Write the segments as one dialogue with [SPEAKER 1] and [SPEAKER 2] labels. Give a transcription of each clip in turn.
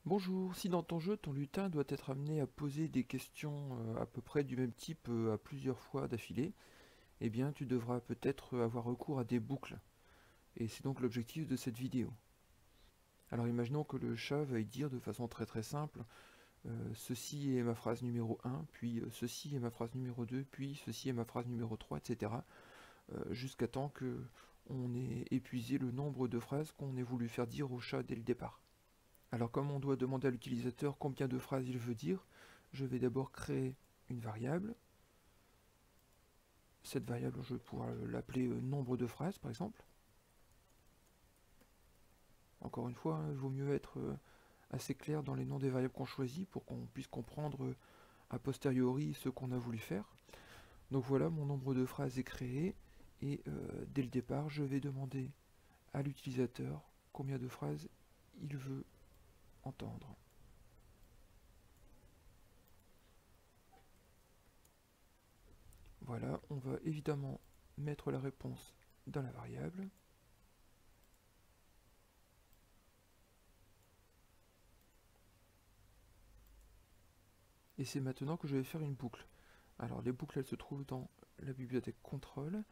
[SPEAKER 1] Bonjour, si dans ton jeu, ton lutin doit être amené à poser des questions à peu près du même type à plusieurs fois d'affilée, eh bien tu devras peut-être avoir recours à des boucles. Et c'est donc l'objectif de cette vidéo. Alors imaginons que le chat veuille dire de façon très très simple, ceci est ma phrase numéro 1, puis ceci est ma phrase numéro 2, puis ceci est ma phrase numéro 3, etc. Jusqu'à temps que on ait épuisé le nombre de phrases qu'on ait voulu faire dire au chat dès le départ. Alors comme on doit demander à l'utilisateur combien de phrases il veut dire, je vais d'abord créer une variable. Cette variable, je vais pouvoir l'appeler nombre de phrases par exemple. Encore une fois, il vaut mieux être assez clair dans les noms des variables qu'on choisit pour qu'on puisse comprendre a posteriori ce qu'on a voulu faire. Donc voilà, mon nombre de phrases est créé et dès le départ, je vais demander à l'utilisateur combien de phrases il veut entendre. Voilà, on va évidemment mettre la réponse dans la variable. Et c'est maintenant que je vais faire une boucle. Alors les boucles, elles se trouvent dans la bibliothèque contrôle.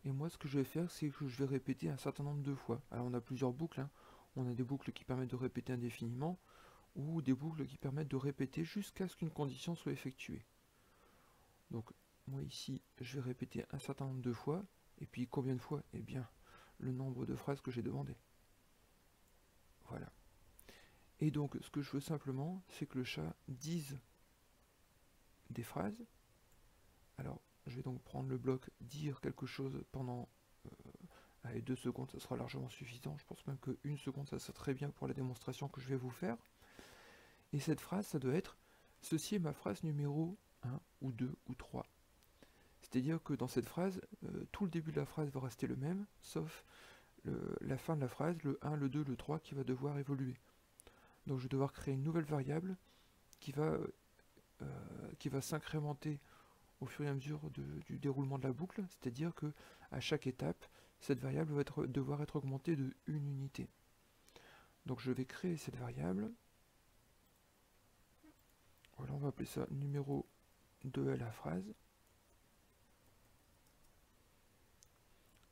[SPEAKER 1] Et moi, ce que je vais faire, c'est que je vais répéter un certain nombre de fois. Alors on a plusieurs boucles, hein. On a des boucles qui permettent de répéter indéfiniment, ou des boucles qui permettent de répéter jusqu'à ce qu'une condition soit effectuée. Donc moi ici, je vais répéter un certain nombre de fois, et puis combien de fois? Eh bien, le nombre de phrases que j'ai demandé. Voilà. Et donc, ce que je veux simplement, c'est que le chat dise des phrases. Alors, je vais donc prendre le bloc dire quelque chose pendant allez, 2 secondes, ça sera largement suffisant. Je pense même que 1 seconde, ça sera très bien pour la démonstration que je vais vous faire. Et cette phrase, ça doit être ceci est ma phrase numéro 1 ou 2 ou 3. C'est-à-dire que dans cette phrase, tout le début de la phrase va rester le même, sauf la fin de la phrase, le 1, le 2, le 3 qui va devoir évoluer. Donc je vais devoir créer une nouvelle variable qui va s'incrémenter au fur et à mesure du déroulement de la boucle, c'est-à-dire que à chaque étape, cette variable va devoir être augmentée de une unité. Donc je vais créer cette variable. Voilà, on va appeler ça numéro de la phrase.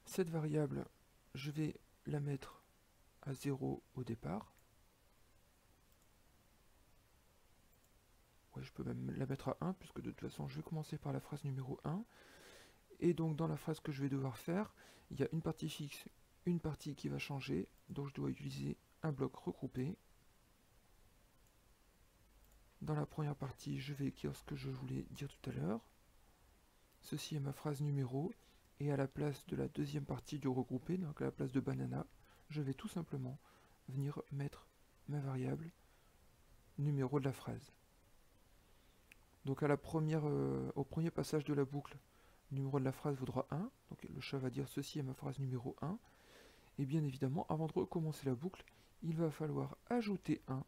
[SPEAKER 1] Cette variable, je vais la mettre à 0 au départ. Ouais, je peux même la mettre à 1, puisque de toute façon, je vais commencer par la phrase numéro 1. Et donc, dans la phrase que je vais devoir faire, il y a une partie fixe, une partie qui va changer. Donc, je dois utiliser un bloc regroupé. Dans la première partie, je vais écrire ce que je voulais dire tout à l'heure. Ceci est ma phrase numéro. Et à la place de la deuxième partie du regroupé, donc à la place de banana, je vais tout simplement venir mettre ma variable numéro de la phrase. Donc à au premier passage de la boucle, le numéro de la phrase vaudra 1. Donc le chat va dire ceci est ma phrase numéro 1. Et bien évidemment, avant de recommencer la boucle, il va falloir ajouter 1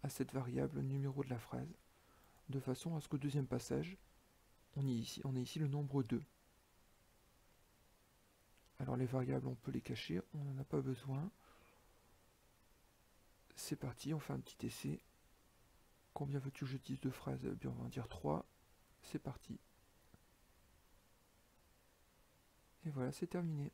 [SPEAKER 1] à cette variable numéro de la phrase, de façon à ce qu'au deuxième passage, on ait ici le nombre 2. Alors les variables, on peut les cacher, on n'en a pas besoin. C'est parti, on fait un petit essai. Combien veux-tu que je dise de phrases? Eh bien, on va dire 3. C'est parti. Et voilà, c'est terminé.